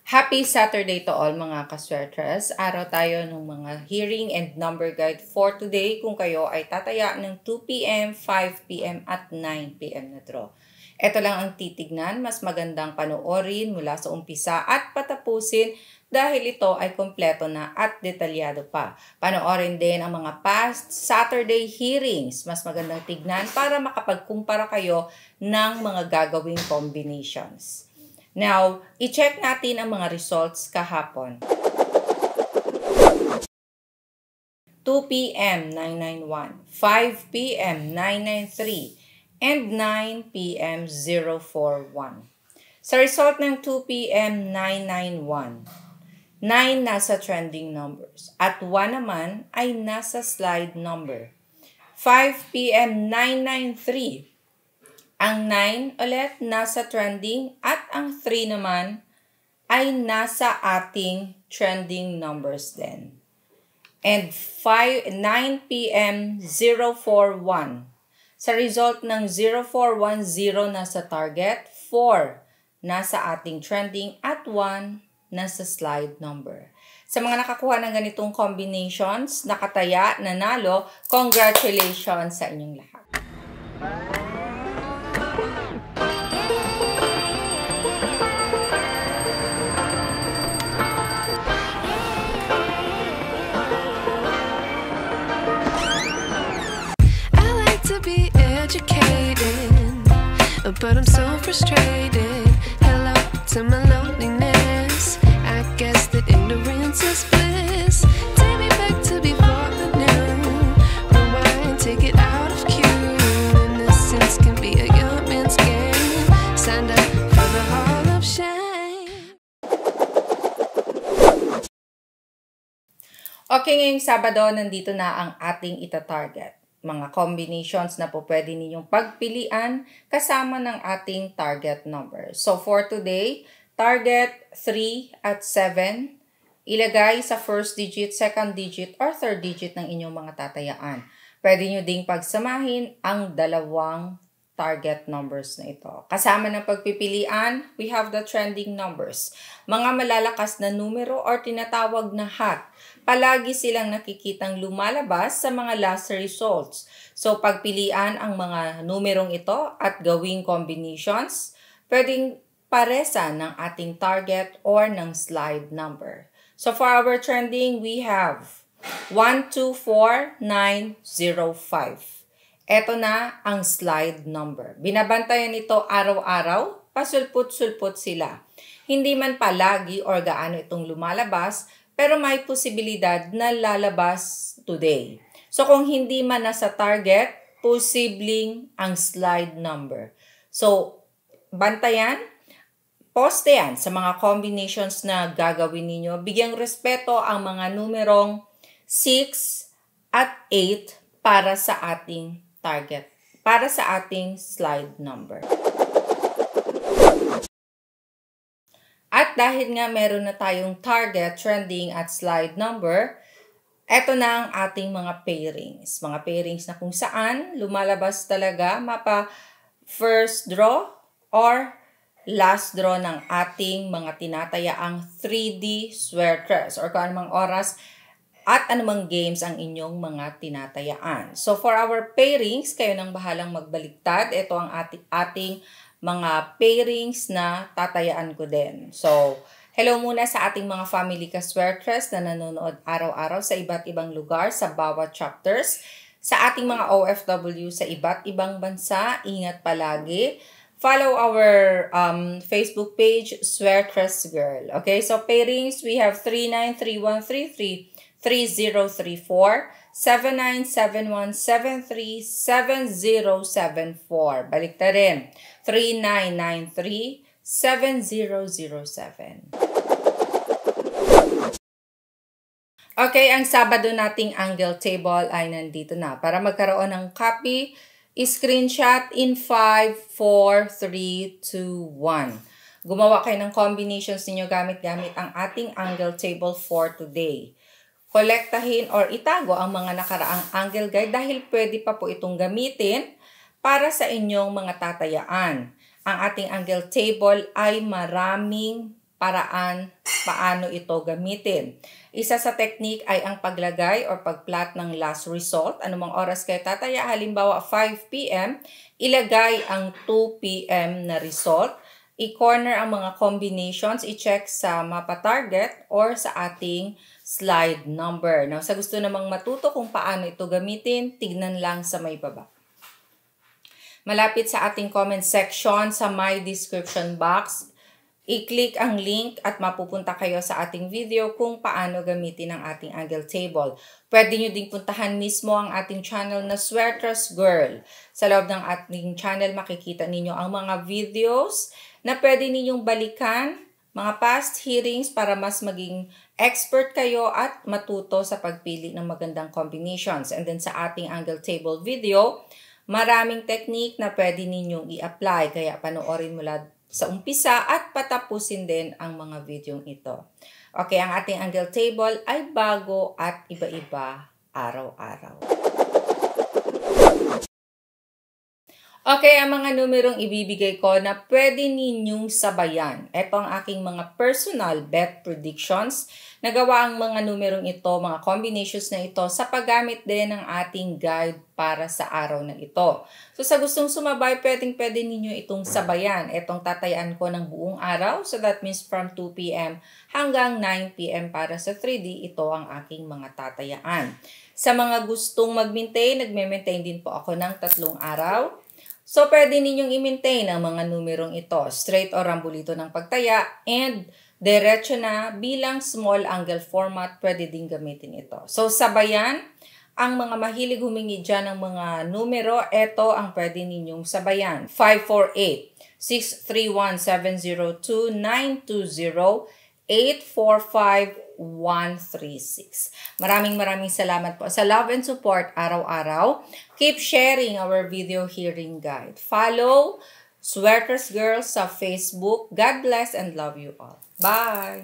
Happy Saturday to all mga kaswertres. Araw tayo ng mga hearing and number guide for today kung kayo ay tataya ng 2 p.m., 5 p.m. at 9 p.m. na draw. Ito lang ang titignan, mas magandang panoorin mula sa umpisa at patapusin dahil ito ay kompleto na at detalyado pa. Panoorin din ang mga past Saturday hearings, mas magandang tignan para makapagkumpara kayo ng mga gagawing combinations. Now, i-check natin ang mga results kahapon. 2 p.m. 991, 5 p.m. 993, and 9 p.m. 041. Sa result ng 2 p.m. 991, 9 nasa trending numbers at 1 naman ay nasa slide number. 5 p.m. 993, ang 9 ulit nasa trending at ang 3 naman ay nasa ating trending numbers din. And 9 p.m. 041. Sa result ng 0410 nasa target, 4 nasa ating trending at 1 nasa slide number. Sa mga nakakuha ng ganitong combinations, nakataya, nanalo, congratulations sa inyong lahat. But I'm so frustrated. Hello to my loneliness. I guess that ignorance is bliss. Take me back to before the new. Rewind, take it out of cue. Innocence can be a young man's game. Signed up for the hall of shame. Okay, ngayong Sabado, nandito na ang ating ita-target. Mga combinations na po pwede ninyong pagpilian kasama ng ating target number. So for today, target 3 at 7, ilagay sa first digit, second digit, or third digit ng inyong mga tatayaan. Pwede nyo ding pagsamahin ang dalawang target numbers na ito. Kasama ng pagpipilian, we have the trending numbers. Mga malalakas na numero or tinatawag na hat. Palagi silang nakikitang lumalabas sa mga last results. So, pagpilian ang mga numerong ito at gawing combinations, pwedeng paresa ng ating target or ng slide number. So, for our trending, we have 1, 2, 4, 9, 0, 5. Ito na ang slide number. Binabantayan ito araw-araw, pasulput-sulput sila. Hindi man palagi or gaano itong lumalabas, pero may posibilidad na lalabas today. So kung hindi man nasa target, posibleng ang slide number. So, bantayan, poste yan sa mga combinations na gagawin ninyo. Bigyang respeto ang mga numerong 6 at 8 para sa ating target, para sa ating slide number. At dahil nga meron na tayong target, trending at slide number, eto na ang ating mga pairings. Mga pairings na kung saan lumalabas talaga mapa first draw or last draw ng ating mga tinatayaang 3D swertres or kung anumang oras at anumang games ang inyong mga tinatayaan. So for our pairings, kayo nang bahalang magbaliktad. Ito ang ating mga pairings na tatayaan ko din. So, hello muna sa ating mga family kaswertres na nanonood araw-araw sa iba't ibang lugar sa bawat chapters. Sa ating mga OFW sa iba't ibang bansa, ingat palagi. Follow our Facebook page, Swertres Girl. Okay, so pairings, we have 393133, 3034, 7971737074. Balik na rin. 3993-7007. Okay, ang Sabado nating angle table ay nandito na. Para magkaroon ng copy, screenshot in 5, 4, 3, 2, 1. Gumawa kayo ng combinations ninyo gamit ang ating angle table for today. Kolektahin or itago ang mga nakaraang angle guide dahil pwede pa po itong gamitin para sa inyong mga tatayaan. Ang ating angle table ay maraming paraan paano ito gamitin. Isa sa technique ay ang paglagay or pagplat ng last result. Anumang oras kayo tataya, halimbawa 5 p.m., ilagay ang 2 p.m. na result. I-corner ang mga combinations, i-check sa mapa target or sa ating slide number. Now, sa gusto namang matuto kung paano ito gamitin, tignan lang sa may baba. Malapit sa ating comment section sa my description box, i-click ang link at mapupunta kayo sa ating video kung paano gamitin ang ating angle table. Pwede nyo ding puntahan mismo ang ating channel na Sweaters Girl. Sa loob ng ating channel, makikita ninyo ang mga videos na pwede ninyong balikan, mga past hearings para mas maging expert kayo at matuto sa pagpili ng magandang combinations. And then sa ating angle table video, maraming technique na pwede ninyong i-apply. Kaya panoorin mula sa umpisa at patapusin din ang mga videong ito. Okay, ang ating angle table ay bago at iba-iba araw-araw. Okay, ang mga numerong ibibigay ko na pwede ninyong sabayan. Ito ang aking mga personal bet predictions. Nagawa ang mga numerong ito, mga combinations na ito sa paggamit din ng ating guide para sa araw na ito. So sa gustong sumabay, pwede ninyo itong sabayan. Itong tatayaan ko ng buong araw. So that means from 2 p.m. hanggang 9 p.m. para sa 3D, ito ang aking mga tatayaan. Sa mga gustong mag-maintain, nagme-maintain din po ako ng 3 araw. So, pwede ninyong i-maintain ang mga numerong ito, straight or rambulito ng pagtaya, and diretso na bilang small angle format, pwede din gamitin ito. So, sabayan, ang mga mahilig humingi dyan ng mga numero, ito ang pwede ninyong sabayan. 548, 631, 702, 920, 845, 136. Maraming salamat po sa love and support araw-araw. Keep sharing our video hearing guide. Follow Sweaters Girl sa Facebook. God bless and love you all. Bye!